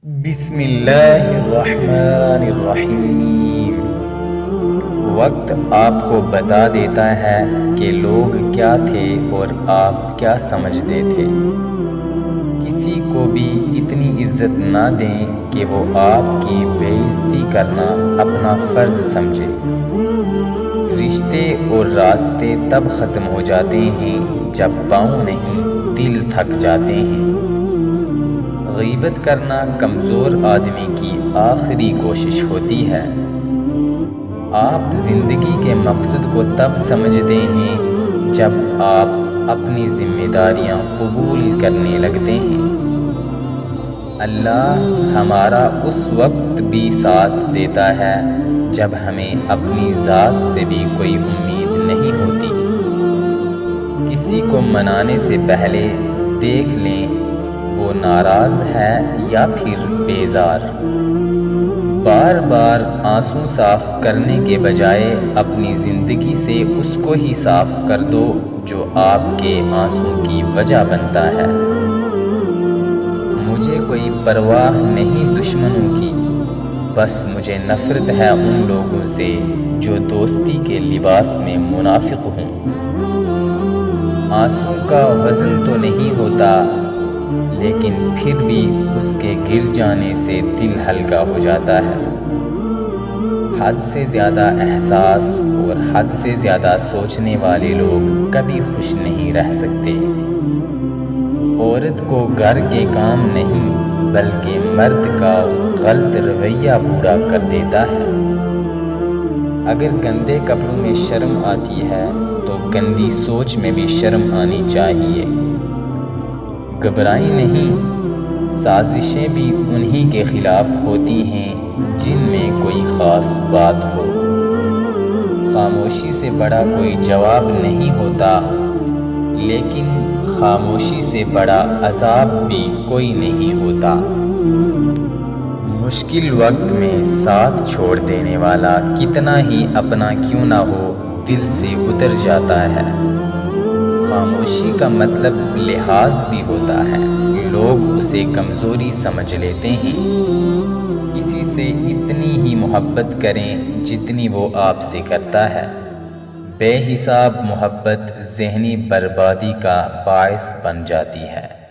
بسم اللہ الرحمن الرحیم۔ وقت آپ کو بتا دیتا ہے کہ لوگ کیا تھے اور آپ کیا سمجھتے تھے۔ کسی کو بھی اتنی عزت نہ دیں کہ وہ آپ کی بے عزتی کرنا اپنا فرض سمجھے۔ رشتے اور راستے تب ختم ہو جاتے ہیں جب پاؤں نہیں دل تھک جاتے ہیں۔ غیبت کرنا کمزور آدمی کی آخری کوشش ہوتی ہے۔ آپ زندگی کے مقصد کو تب سمجھتے ہیں جب آپ اپنی ذمہ داریاں قبول کرنے لگتے ہیں۔ اللہ ہمارا اس وقت بھی ساتھ دیتا ہے جب ہمیں اپنی ذات سے بھی کوئی امید نہیں ہوتی۔ کسی کو منانے سے پہلے دیکھ لیں وہ ناراض ہے یا پھر بیزار۔ بار بار آنسو صاف کرنے کے بجائے اپنی زندگی سے اس کو ہی صاف کر دو جو آپ کے آنسو کی وجہ بنتا ہے۔ مجھے کوئی پرواہ نہیں دشمنوں کی، بس مجھے نفرت ہے ان لوگوں سے جو دوستی کے لباس میں منافق ہوں۔ آنسو کا وزن تو نہیں ہوتا، لیکن پھر بھی اس کے گر جانے سے دل ہلکا ہو جاتا ہے۔ حد سے زیادہ احساس اور حد سے زیادہ سوچنے والے لوگ کبھی خوش نہیں رہ سکتے۔ عورت کو گھر کے کام نہیں بلکہ مرد کا غلط رویہ بوڑھا کر دیتا ہے۔ اگر گندے کپڑوں میں شرم آتی ہے تو گندی سوچ میں بھی شرم آنی چاہیے۔ گھبرائی نہیں، سازشیں بھی انہی کے خلاف ہوتی ہیں جن میں کوئی خاص بات ہو۔ خاموشی سے بڑا کوئی جواب نہیں ہوتا، لیکن خاموشی سے بڑا عذاب بھی کوئی نہیں ہوتا۔ مشکل وقت میں ساتھ چھوڑ دینے والا کتنا ہی اپنا کیوں نہ ہو دل سے اتر جاتا ہے۔ خاموشی کا مطلب لحاظ بھی ہوتا ہے، لوگ اسے کمزوری سمجھ لیتے ہیں۔ کسی سے اتنی ہی محبت کریں جتنی وہ آپ سے کرتا ہے۔ بے حساب محبت ذہنی بربادی کا باعث بن جاتی ہے۔